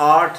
8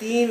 3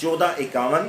14:51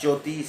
34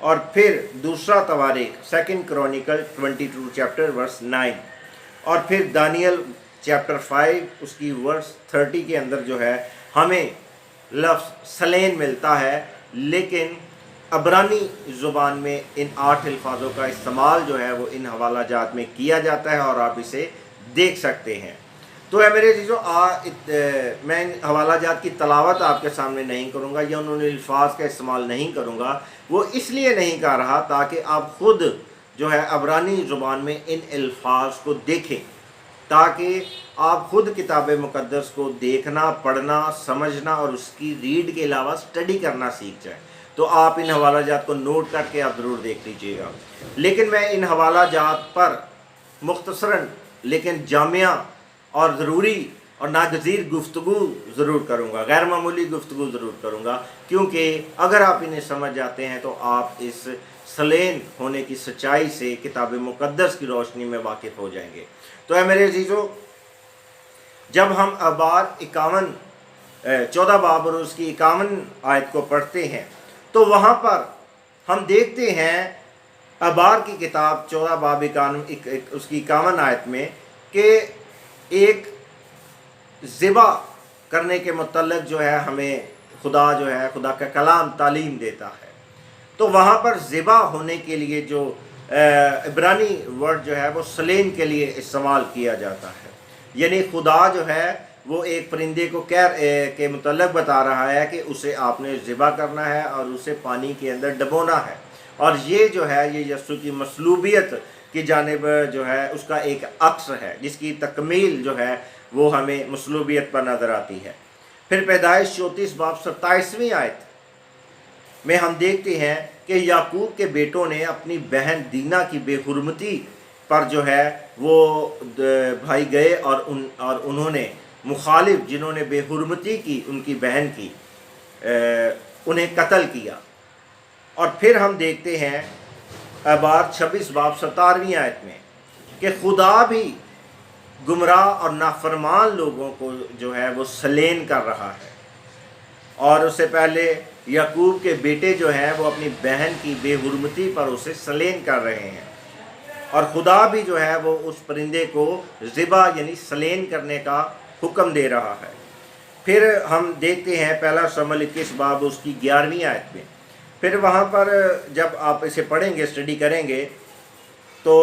اور پھر دوسرا تواریخ سیکنڈ کرونیکل 22 چیپٹر ورس 9، اور پھر دانیل چیپٹر 5 اس کی ورس 30 کے اندر جو ہے ہمیں لفظ سلین ملتا ہے، لیکن عبرانی زبان میں ان 8 الفاظوں کا استعمال جو ہے وہ ان حوالہ جات میں کیا جاتا ہے، اور آپ اسے دیکھ سکتے ہیں۔ تو اے میرے عزیزو، میں ان حوالہ جات کی تلاوت آپ کے سامنے نہیں کروں گا یا انہوں نے الفاظ کا استعمال نہیں کروں گا، وہ اس لیے نہیں کر رہا تاکہ آپ خود جو ہے عبرانی زبان میں ان الفاظ کو دیکھیں، تاکہ آپ خود کتاب مقدس کو دیکھنا، پڑھنا، سمجھنا اور اس کی ریڈ کے علاوہ اسٹڈی کرنا سیکھ جائیں۔ تو آپ ان حوالہ جات کو نوٹ کر کے آپ ضرور دیکھ لیجئے گا۔ لیکن میں ان حوالہ جات پر مختصراً لیکن جامعہ اور ضروری اور ناگزیر گفتگو ضرور کروں گا، غیر معمولی گفتگو ضرور کروں گا، کیونکہ اگر آپ انہیں سمجھ جاتے ہیں تو آپ اس سلین ہونے کی سچائی سے کتاب مقدس کی روشنی میں واقف ہو جائیں گے۔ تو اے میرے عزیزو، جب ہم ابار 14 باب اور اس کی 51 آیت کو پڑھتے ہیں تو وہاں پر ہم دیکھتے ہیں ابار کی کتاب 14 باب اس کی 51 آیت میں کہ ایک ذبح کرنے کے متعلق جو ہے ہمیں خدا کا کلام تعلیم دیتا ہے۔ تو وہاں پر ذبح ہونے کے لیے جو عبرانی ورڈ جو ہے وہ سلین کے لیے استعمال کیا جاتا ہے، یعنی خدا جو ہے وہ ایک پرندے کو کے متعلق بتا رہا ہے کہ اسے آپ نے ذبح کرنا ہے اور اسے پانی کے اندر ڈبونا ہے، اور یہ جو ہے یہ یسوع کی مصلوبیت کی جانب جو ہے اس کا ایک عکس ہے، جس کی تکمیل جو ہے وہ ہمیں مصلوبیت پر نظر آتی ہے۔ پھر پیدائش 34 باب 27ویں آیت میں ہم دیکھتے ہیں کہ یعقوب کے بیٹوں نے اپنی بہن دینا کی بے حرمتی پر جو ہے وہ بھائی گئے اور انہوں نے مخالف جنہوں نے بے حرمتی کی ان کی بہن کی انہیں قتل کیا۔ اور پھر ہم دیکھتے ہیں ابار 26 باب 17ویں آیت میں کہ خدا بھی گمراہ اور نافرمان لوگوں کو جو ہے وہ سلین کر رہا ہے، اور اس سے پہلے یعقوب کے بیٹے جو ہیں وہ اپنی بہن کی بے حرمتی پر اسے سلین کر رہے ہیں، اور خدا بھی جو ہے وہ اس پرندے کو ذبح یعنی سلین کرنے کا حکم دے رہا ہے۔ پھر ہم دیکھتے ہیں پہلا شمویل 21 باب اس کی 11ویں آیت میں، پھر وہاں پر جب آپ اسے پڑھیں گے، اسٹڈی کریں گے، تو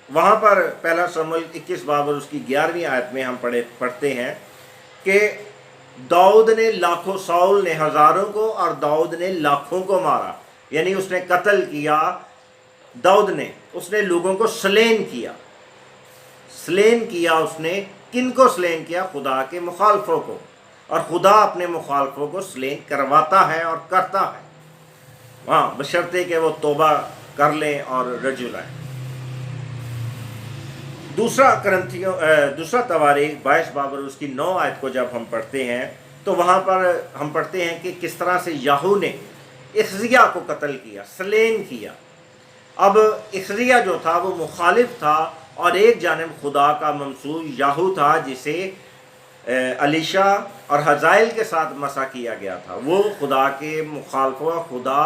وہاں پر پہلا شمویل 21 باب اور اس کی 11ویں آیت میں ہم پڑھتے ہیں کہ داؤد نے لاکھوں، ساؤل نے ہزاروں کو اور داؤد نے لاکھوں کو مارا، یعنی اس نے قتل کیا، داؤد نے اس نے لوگوں کو سلین کیا۔ سلین کیا اس نے کن کو سلین کیا؟ خدا کے مخالفوں کو، اور خدا اپنے مخالفوں کو سلین کرواتا ہے اور کرتا ہے، ہاں بشرطے کہ وہ توبہ کر لیں اور رجوع لائیں۔ دوسرا تواریخ 22 باب اور اس کی 9 آیت کو جب ہم پڑھتے ہیں تو وہاں پر ہم پڑھتے ہیں کہ کس طرح سے یاہو نے اخزیہ کو قتل کیا، سلین کیا۔ اب اخزیہ جو تھا وہ مخالف تھا، اور ایک جانب خدا کا ممسوح یاہو تھا جسے الیشا اور حزائل کے ساتھ مسح کیا گیا تھا۔ وہ خدا کے مخالفوں، خدا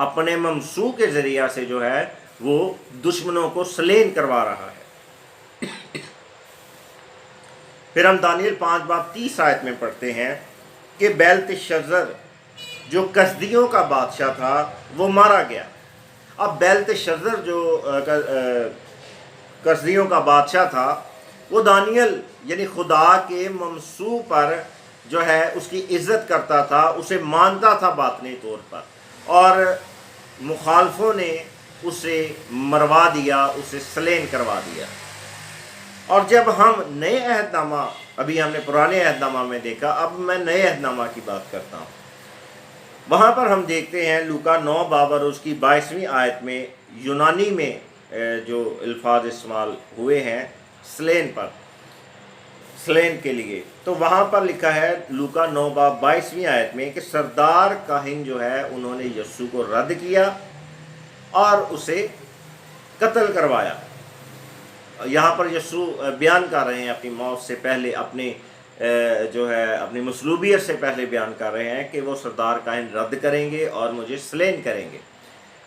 اپنے ممسوح کے ذریعہ سے جو ہے وہ دشمنوں کو سلین کروا رہا ہے۔ پھر ہم دانیل 5 باب 30 آیت میں پڑھتے ہیں کہ بیلتشزر جو کسدیوں کا بادشاہ تھا وہ مارا گیا۔ اب بیلتشزر جو کسدیوں کا بادشاہ تھا وہ دانیل یعنی خدا کے ممسوح پر جو ہے اس کی عزت کرتا تھا، اسے مانتا تھا باطنی طور پر، اور مخالفوں نے اسے مروا دیا، اسے سلین کروا دیا۔ اور جب ہم نئے عہد نامہ، ابھی ہم نے پرانے عہد نامہ میں دیکھا، اب میں نئے عہد نامہ کی بات کرتا ہوں، وہاں پر ہم دیکھتے ہیں لوکا 9 باب اور اس کی 22ویں آیت میں یونانی میں جو الفاظ استعمال ہوئے ہیں سلین پر، سلین کے لیے، تو وہاں پر لکھا ہے لوکا 9 باب 22ویں آیت میں کہ سردار کاہن جو ہے انہوں نے یسوع کو رد کیا اور اسے قتل کروایا۔ یہاں پر یسوع بیان کر رہے ہیں اپنی موت سے پہلے، اپنے جو ہے اپنی مصلوبیت سے پہلے بیان کر رہے ہیں کہ وہ سردار کاہن رد کریں گے اور مجھے سلین کریں گے۔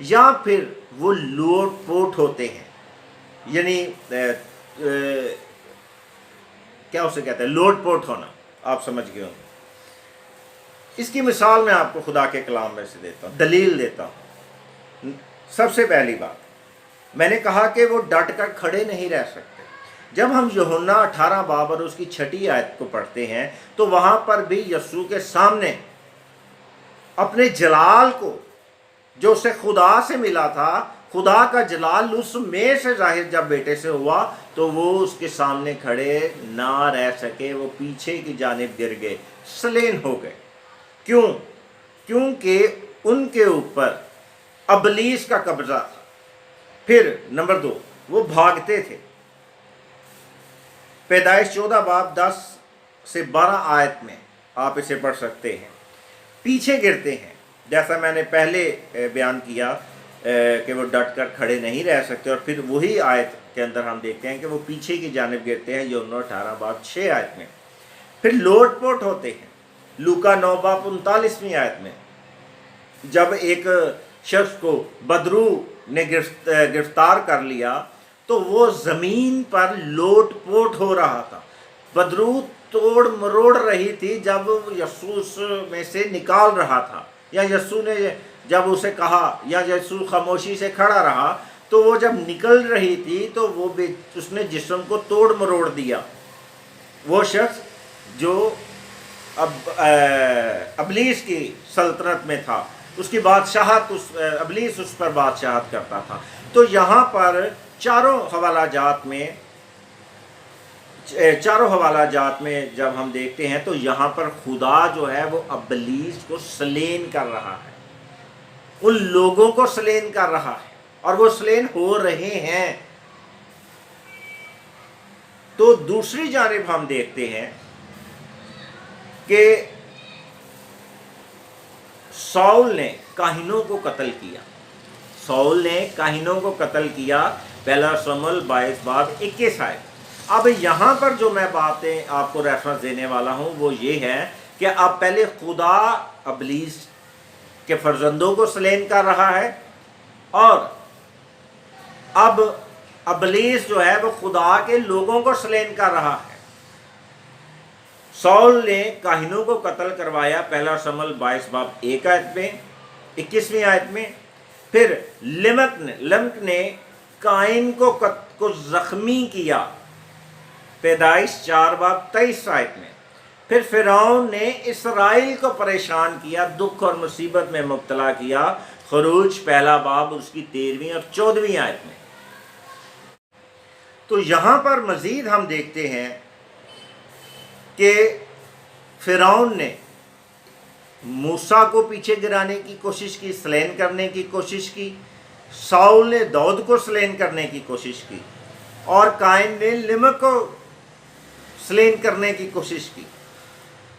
یا پھر وہ لوٹ پوٹ ہوتے ہیں، یعنی کیا اسے کہتے ہیں، لوٹ پوٹ ہونا، آپ سمجھ گئے ہوں۔ اس کی مثال میں آپ کو خدا کے کلام میں سے دیتا ہوں، دلیل دیتا ہوں۔ سب سے پہلی بات میں نے کہا کہ وہ ڈٹ کر کھڑے نہیں رہ سکتے۔ جب ہم یوحنا 18 باب اور اس کی 6 آیت کو پڑھتے ہیں تو وہاں پر بھی یسوع کے سامنے اپنے جلال کو، جو اسے خدا سے ملا تھا، خدا کا جلال اس میں سے ظاہر جب بیٹے سے ہوا تو وہ اس کے سامنے کھڑے نہ رہ سکے، وہ پیچھے کی جانب گر گئے، سلین ہو گئے۔ کیوں؟ کیونکہ ان کے اوپر ابلیس کا قبضہ تھا۔ پھر نمبر 2، وہ بھاگتے تھے۔ پیدائش 14 باب 10 سے 12 آیت میں آپ اسے پڑھ سکتے ہیں، پیچھے گرتے ہیں، جیسا میں نے پہلے بیان کیا کہ وہ ڈٹ کر کھڑے نہیں رہ سکتے، اور پھر وہی آیت کے اندر ہم دیکھتے ہیں کہ وہ پیچھے کی جانب گرتے ہیں، یوحنا 18 باب 6 آیت میں۔ پھر لوٹ پوٹ ہوتے ہیں، لوکا 9 باب 39ویں آیت میں، جب ایک شخص کو بدرو نے گرفتار کر لیا تو وہ زمین پر لوٹ پوٹ ہو رہا تھا، بدرو توڑ مروڑ رہی تھی جب یسوع میں سے نکال رہا تھا، یا یسوع نے جب اسے کہا، یا یسوع خاموشی سے کھڑا رہا تو وہ جب نکل رہی تھی تو وہ اس نے جسم کو توڑ مروڑ دیا۔ وہ شخص جو ابلیس کی سلطنت میں تھا، اس کی بادشاہت، ابلیس اس پر بادشاہت کرتا تھا۔ تو یہاں پر چاروں حوالہ جات میں جب ہم دیکھتے ہیں تو یہاں پر خدا جو ہے وہ ابلیس کو سلین کر رہا ہے، ان لوگوں کو سلین کر رہا ہے، اور وہ سلین ہو رہے ہیں۔ تو دوسری جانب ہم دیکھتے ہیں کہ ساؤل نے کاہنوں کو قتل کیا، ساؤل نے کاہنوں کو قتل کیا، پہلا شموئیل 22 باب 21 آیت۔ اب یہاں پر جو میں باتیں آپ کو ریفرنس دینے والا ہوں وہ یہ ہے کہ اب پہلے خدا ابلیس کے فرزندوں کو سلین کر رہا ہے، اور اب ابلیس جو ہے وہ خدا کے لوگوں کو سلین کر رہا ہے۔ ساؤل نے کاہنوں کو قتل کروایا، پہلا شموئیل 22 باب 1 آیت میں، 21ویں آیت میں۔ پھر لمک نے قائن کو زخمی کیا، پیدائش 4 باب 23 آیت میں۔ پھر فرعون نے اسرائیل کو پریشان کیا، دکھ اور مصیبت میں مبتلا کیا، خروج پہلا باب اس کی 13ویں اور 14ویں آیت میں۔ تو یہاں پر مزید ہم دیکھتے ہیں کہ فرعون نے موسیٰ کو پیچھے گرانے کی کوشش کی، سلین کرنے کی کوشش کی، ساؤل نے داؤد کو سلین کرنے کی کوشش کی، اور قائن نے لمک کو سلین کرنے کی کوشش کی۔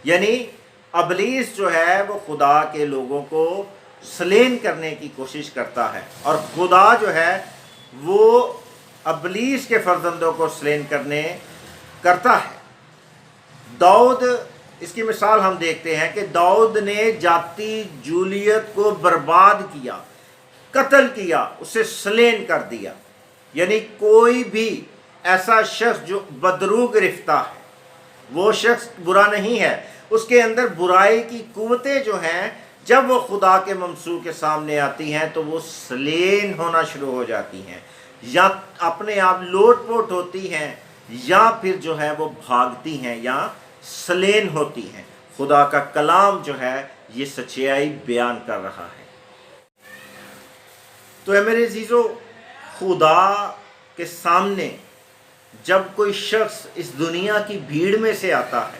یعنی ابلیس جو ہے وہ خدا کے لوگوں کو سلین کرنے کی کوشش کرتا ہے، اور خدا جو ہے وہ ابلیس کے فرزندوں کو سلین کرتا ہے۔ داؤد، اس کی مثال ہم دیکھتے ہیں کہ داؤد نے جاتی جولیت کو برباد کیا، قتل کیا، اسے سلین کر دیا۔ یعنی کوئی بھی ایسا شخص جو بدرو گرفتہ ہے، وہ شخص برا نہیں ہے، اس کے اندر برائی کی قوتیں جو ہیں جب وہ خدا کے ممسوح کے سامنے آتی ہیں تو وہ سلین ہونا شروع ہو جاتی ہیں، یا اپنے آپ لوٹ پوٹ ہوتی ہیں، یا پھر جو ہے وہ بھاگتی ہیں یا سلین ہوتی ہیں۔ خدا کا کلام جو ہے یہ سچائی بیان کر رہا ہے۔ تو اے میرے عزیزو، خدا کے سامنے جب کوئی شخص اس دنیا کی بھیڑ میں سے آتا ہے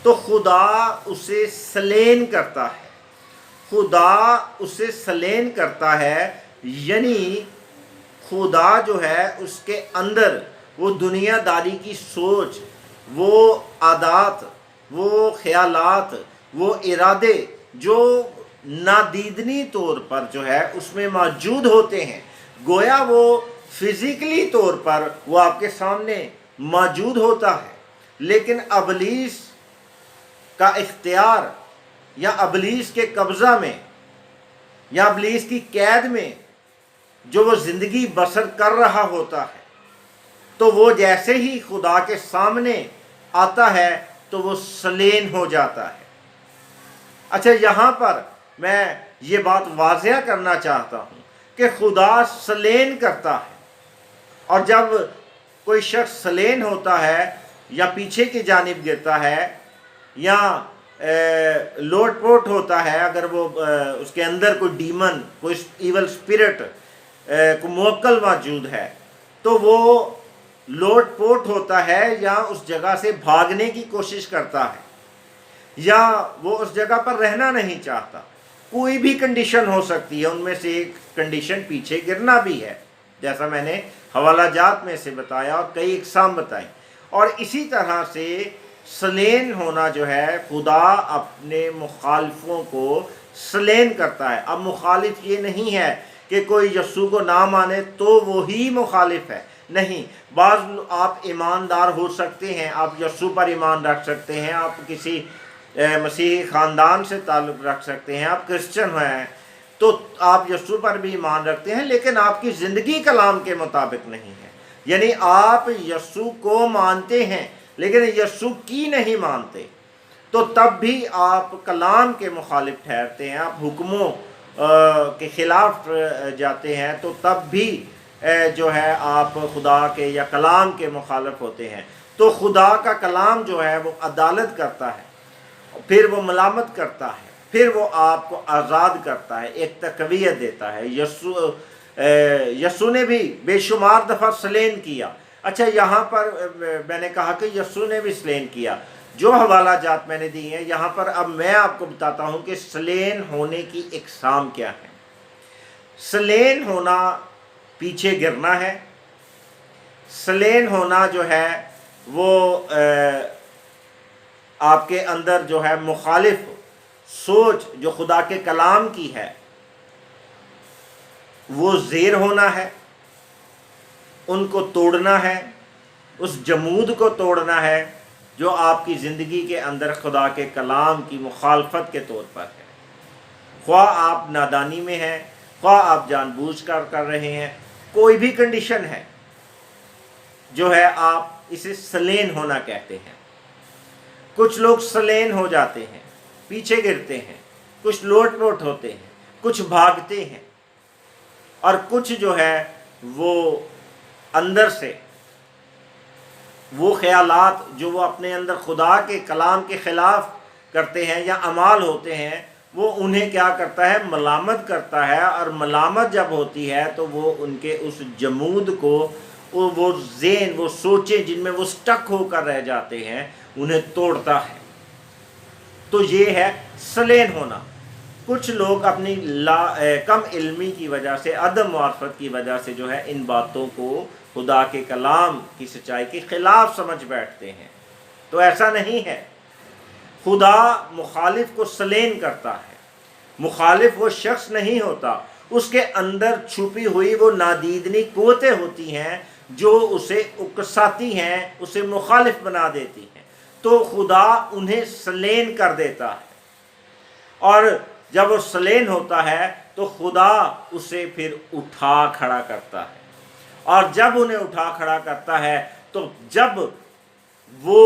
تو خدا اسے سلین کرتا ہے، خدا اسے سلین کرتا ہے، یعنی خدا جو ہے اس کے اندر وہ دنیا داری کی سوچ، وہ عادات، وہ خیالات، وہ ارادے جو نادیدنی طور پر جو ہے اس میں موجود ہوتے ہیں، گویا وہ فزیکلی طور پر وہ آپ کے سامنے موجود ہوتا ہے، لیکن ابلیس کا اختیار یا ابلیس کے قبضہ میں یا ابلیس کی قید میں جو وہ زندگی بسر کر رہا ہوتا ہے، تو وہ جیسے ہی خدا کے سامنے آتا ہے تو وہ سلین ہو جاتا ہے۔ اچھا، یہاں پر میں یہ بات واضح کرنا چاہتا ہوں کہ خدا سلین کرتا ہے، اور جب کوئی شخص سلین ہوتا ہے یا پیچھے کی جانب گرتا ہے یا لوٹ پوٹ ہوتا ہے، اگر وہ اس کے اندر کوئی ڈیمن، کوئی ایول اسپرٹ، کوئی موکل موجود ہے، تو وہ لوٹ پوٹ ہوتا ہے یا اس جگہ سے بھاگنے کی کوشش کرتا ہے، یا وہ اس جگہ پر رہنا نہیں چاہتا۔ کوئی بھی کنڈیشن ہو سکتی ہے، ان میں سے ایک کنڈیشن پیچھے گرنا بھی ہے، جیسا میں نے حوالہ جات میں سے بتایا اور کئی اقسام بتائیں۔ اور اسی طرح سے سلین ہونا جو ہے، خدا اپنے مخالفوں کو سلین کرتا ہے۔ اب مخالف یہ نہیں ہے کہ کوئی یسوع کو نہ مانے تو وہی مخالف ہے، نہیں۔ بعض آپ ایماندار ہو سکتے ہیں، آپ یسوع پر ایمان رکھ سکتے ہیں، آپ کسی مسیحی خاندان سے تعلق رکھ سکتے ہیں، آپ کرسچن ہیں تو آپ یسوع پر بھی ایمان رکھتے ہیں، لیکن آپ کی زندگی کلام کے مطابق نہیں ہے۔ یعنی آپ یسوع کو مانتے ہیں لیکن یسوع کی نہیں مانتے، تو تب بھی آپ کلام کے مخالف ٹھہرتے ہیں، آپ حکموں کے خلاف جاتے ہیں، تو تب بھی جو ہے آپ خدا کے یا کلام کے مخالف ہوتے ہیں۔ تو خدا کا کلام جو ہے وہ عدالت کرتا ہے، پھر وہ ملامت کرتا ہے، پھر وہ آپ کو آزاد کرتا ہے، ایک تقویت دیتا ہے۔ یسوع نے بھی بے شمار دفعہ سلین کیا۔ اچھا، یہاں پر میں نے کہا کہ یسوع نے بھی سلین کیا، جو حوالہ جات میں نے دی ہیں، یہاں پر اب میں آپ کو بتاتا ہوں کہ سلین ہونے کی اقسام کیا ہے۔ سلین ہونا پیچھے گرنا ہے۔ سلین ہونا جو ہے وہ آپ کے اندر جو ہے مخالف سوچ جو خدا کے کلام کی ہے وہ زیر ہونا ہے، ان کو توڑنا ہے، اس جمود کو توڑنا ہے جو آپ کی زندگی کے اندر خدا کے کلام کی مخالفت کے طور پر ہے۔ خواہ آپ نادانی میں ہیں، خواہ آپ جان بوجھ کر رہے ہیں، کوئی بھی کنڈیشن ہے جو ہے، آپ اسے سلین ہونا کہتے ہیں۔ کچھ لوگ سلین ہو جاتے ہیں، پیچھے گرتے ہیں، کچھ لوٹ پوٹ ہوتے ہیں، کچھ بھاگتے ہیں، اور کچھ جو ہے وہ اندر سے وہ خیالات جو وہ اپنے اندر خدا کے کلام کے خلاف کرتے ہیں یا اعمال ہوتے ہیں، وہ انہیں کیا کرتا ہے، ملامت کرتا ہے، اور ملامت جب ہوتی ہے تو وہ ان کے اس جمود کو، وہ ذہن، وہ سوچیں جن میں وہ سٹک ہو کر رہ جاتے ہیں، انہیں توڑتا ہے۔ تو یہ ہے سلین ہونا۔ کچھ لوگ اپنی کم علمی کی وجہ سے، عدم معرفت کی وجہ سے جو ہے ان باتوں کو خدا کے کلام کی سچائی کے خلاف سمجھ بیٹھتے ہیں، تو ایسا نہیں ہے۔ خدا مخالف کو سلین کرتا ہے۔ مخالف وہ شخص نہیں ہوتا، اس کے اندر چھپی ہوئی وہ نادیدنی قوتیں ہوتی ہیں جو اسے اکساتی ہیں، اسے مخالف بنا دیتی ہیں، تو خدا انہیں سلین کر دیتا ہے۔ اور جب وہ سلین ہوتا ہے تو خدا اسے پھر اٹھا کھڑا کرتا ہے، اور جب انہیں اٹھا کھڑا کرتا ہے تو جب وہ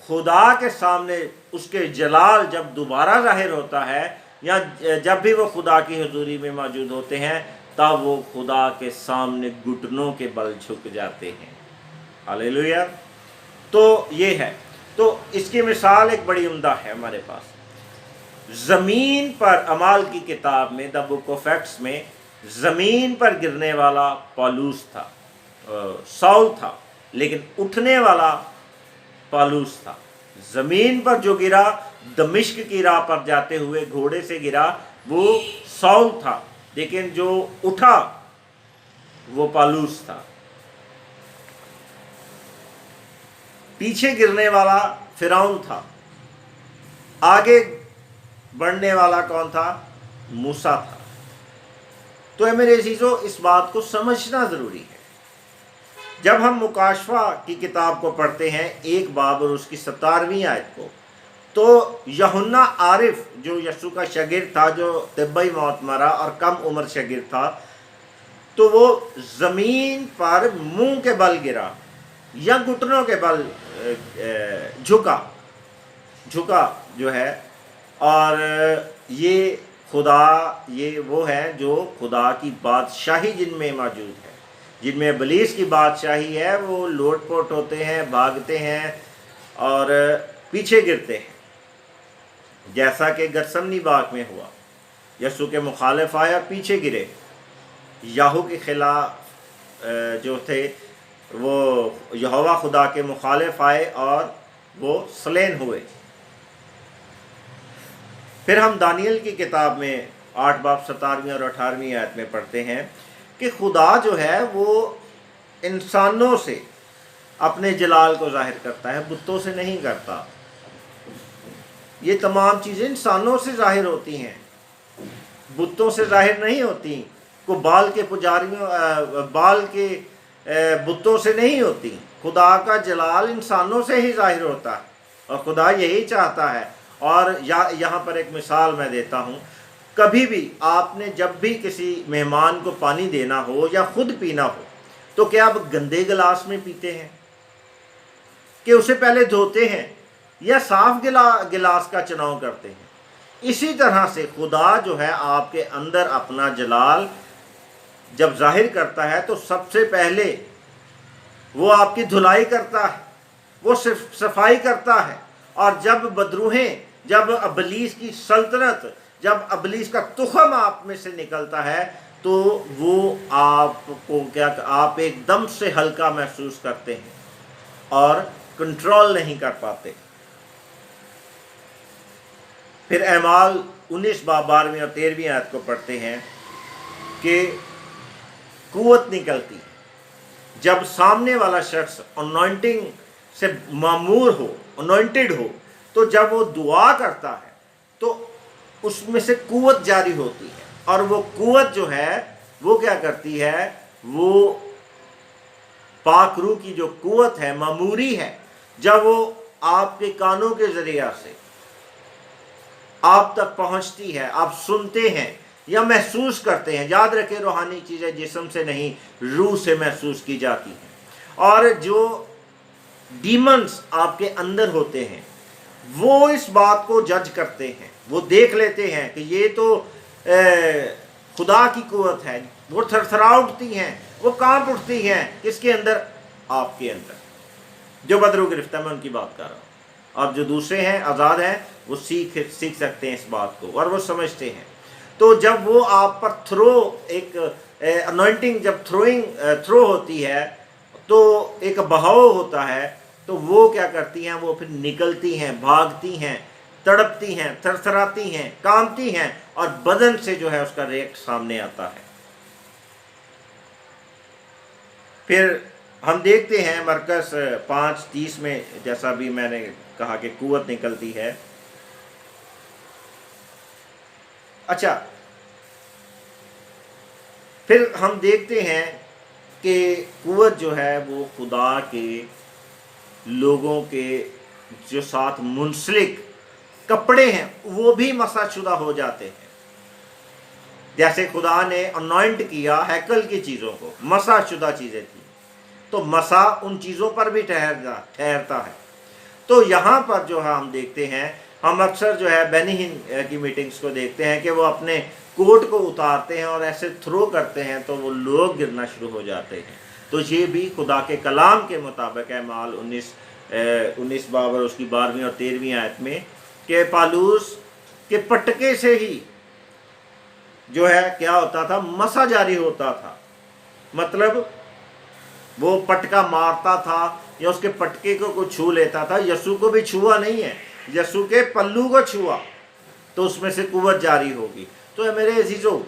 خدا کے سامنے اس کے جلال جب دوبارہ ظاہر ہوتا ہے، یا جب بھی وہ خدا کی حضوری میں موجود ہوتے ہیں، تب وہ خدا کے سامنے گھٹنوں کے بل جھک جاتے ہیں۔ ہاللیلویا۔ تو یہ ہے، تو اس کی مثال ایک بڑی عمدہ ہے ہمارے پاس۔ زمین پر اعمال کی کتاب میں، دا بک آف ایکٹس میں، زمین پر گرنے والا پالوس تھا، ساؤل تھا، لیکن اٹھنے والا پالوس تھا۔ زمین پر جو گرا، دمشق کی راہ پر جاتے ہوئے گھوڑے سے گرا، وہ ساؤل تھا، لیکن جو اٹھا وہ پالوس تھا۔ پیچھے گرنے والا فرعون تھا، آگے بڑھنے والا کون تھا؟ موسیٰ تھا۔ تو اے میرے عزیزو، اس بات کو سمجھنا ضروری ہے۔ جب ہم مکاشفہ کی کتاب کو پڑھتے ہیں، 1 باب اور اس کی 17ویں آیت کو، تو یوحنا عارف جو یسوع کا شاگرد تھا، جو طبی موت مرا اور کم عمر شاگرد تھا، تو وہ زمین پر منہ کے بل گرا یا گھٹنوں کے بل جھکا جو ہے، اور یہ خدا، یہ وہ ہے جو خدا کی بادشاہی جن میں موجود ہے، جن میں ابلیس کی بادشاہی ہے، وہ لوٹ پوٹ ہوتے ہیں، بھاگتے ہیں اور پیچھے گرتے ہیں، جیسا کہ گتسمنی باغ میں ہوا۔ یسوع کے مخالف آیا، پیچھے گرے، یاہو کے خلاف جو تھے وہ یہوہ خدا کے مخالف آئے اور وہ سلین ہوئے۔ پھر ہم دانیل کی کتاب میں 8 باب 17ویں اور 18ویں آیت میں پڑھتے ہیں کہ خدا جو ہے وہ انسانوں سے اپنے جلال کو ظاہر کرتا ہے، بتوں سے نہیں کرتا۔ یہ تمام چیزیں انسانوں سے ظاہر ہوتی ہیں، بتوں سے ظاہر نہیں ہوتی، کو بال کے پجاریوں، بال کے بتوں سے نہیں ہوتی۔ خدا کا جلال انسانوں سے ہی ظاہر ہوتا ہے، اور خدا یہی چاہتا ہے۔ اور یہاں پر ایک مثال میں دیتا ہوں، کبھی بھی آپ نے جب بھی کسی مہمان کو پانی دینا ہو یا خود پینا ہو، تو کیا آپ گندے گلاس میں پیتے ہیں کہ اسے پہلے دھوتے ہیں یا صاف گلاس کا چناؤ کرتے ہیں؟ اسی طرح سے خدا جو ہے آپ کے اندر اپنا جلال جب ظاہر کرتا ہے تو سب سے پہلے وہ آپ کی دھلائی کرتا ہے، وہ صفائی کرتا ہے، اور جب بدروہیں، جب ابلیس کی سلطنت، جب ابلیس کا تخم آپ میں سے نکلتا ہے، تو وہ آپ کو آپ ایک دم سے ہلکا محسوس کرتے ہیں اور کنٹرول نہیں کر پاتے۔ پھر اعمال 19 باب 12ویں اور 13ویں آیت کو پڑھتے ہیں کہ قوت نکلتی جب سامنے والا شخص انوائنٹنگ سے معمور ہو، انوائنٹڈ ہو، تو جب وہ دعا کرتا ہے تو اس میں سے قوت جاری ہوتی ہے، اور وہ قوت جو ہے وہ کیا کرتی ہے، وہ پاک روح کی جو قوت ہے، معموری ہے، جب وہ آپ کے کانوں کے ذریعہ سے آپ تک پہنچتی ہے، آپ سنتے ہیں یا محسوس کرتے ہیں۔ یاد رکھیں، روحانی چیزیں جسم سے نہیں، روح سے محسوس کی جاتی ہیں۔ اور جو ڈیمنز آپ کے اندر ہوتے ہیں وہ اس بات کو جج کرتے ہیں، وہ دیکھ لیتے ہیں کہ یہ تو خدا کی قوت ہے، وہ تھرتھرا اٹھتی ہیں، وہ کانپ اٹھتی ہیں۔ کس کے اندر؟ آپ کے اندر۔ جو بدرو گرفتہ، میں ان کی بات کر رہا ہوں، اور جو دوسرے ہیں، آزاد ہیں، وہ سیکھ سکتے ہیں اس بات کو، اور وہ سمجھتے ہیں۔ تو جب وہ آپ پر ایک انوائنٹنگ جب تھرو ہوتی ہے، تو ایک بہاؤ ہوتا ہے، تو وہ کیا کرتی ہیں، وہ پھر نکلتی ہیں، بھاگتی ہیں، تڑپتی ہیں، تھرتھراتی ہیں، کانپتی ہیں، اور بدن سے جو ہے اس کا ریکٹ سامنے آتا ہے۔ پھر ہم دیکھتے ہیں مرکز 5:30 میں، جیسا بھی میں نے کہا کہ قوت نکلتی ہے۔ اچھا، پھر ہم دیکھتے ہیں کہ قوت جو ہے وہ خدا کے لوگوں کے جو ساتھ منسلک کپڑے ہیں وہ بھی مسح شدہ ہو جاتے ہیں۔ جیسے خدا نے انوائنٹ کیا ہیکل کی چیزوں کو، مسح شدہ چیزیں تھیں، تو مسح ان چیزوں پر بھی ٹھہرتا ہے۔ تو یہاں پر جو ہم دیکھتے ہیں، ہم اکثر جو ہے بینی کی میٹنگز کو دیکھتے ہیں کہ وہ اپنے کوٹ کو اتارتے ہیں اور ایسے تھرو کرتے ہیں تو وہ لوگ گرنا شروع ہو جاتے ہیں۔ تو یہ بھی خدا کے کلام کے مطابق ہے، اعمال 19 باب اور اس کی 12ویں اور 13ویں آیت میں، کہ پالوس کے پٹکے سے ہی جو ہے کیا ہوتا تھا، مسح جاری ہوتا تھا۔ مطلب وہ پٹکا مارتا تھا یا اس کے پٹکے کو کوئی چھو لیتا تھا، یسوع کو بھی چھوا نہیں ہے، یسوع کے پلو کو چھوا تو اس میں سے قوت جاری ہوگی۔ تو میرے عزیزو،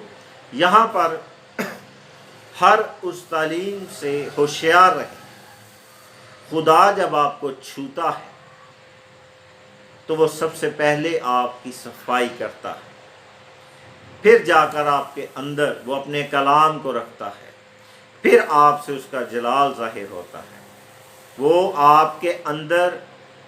یہاں پر ہر اس تعلیم سے ہوشیار رہیں۔ خدا جب آپ کو چھوتا ہے تو وہ سب سے پہلے آپ کی صفائی کرتا ہے، پھر جا کر آپ کے اندر وہ اپنے کلام کو رکھتا ہے، پھر آپ سے اس کا جلال ظاہر ہوتا ہے۔ وہ آپ کے اندر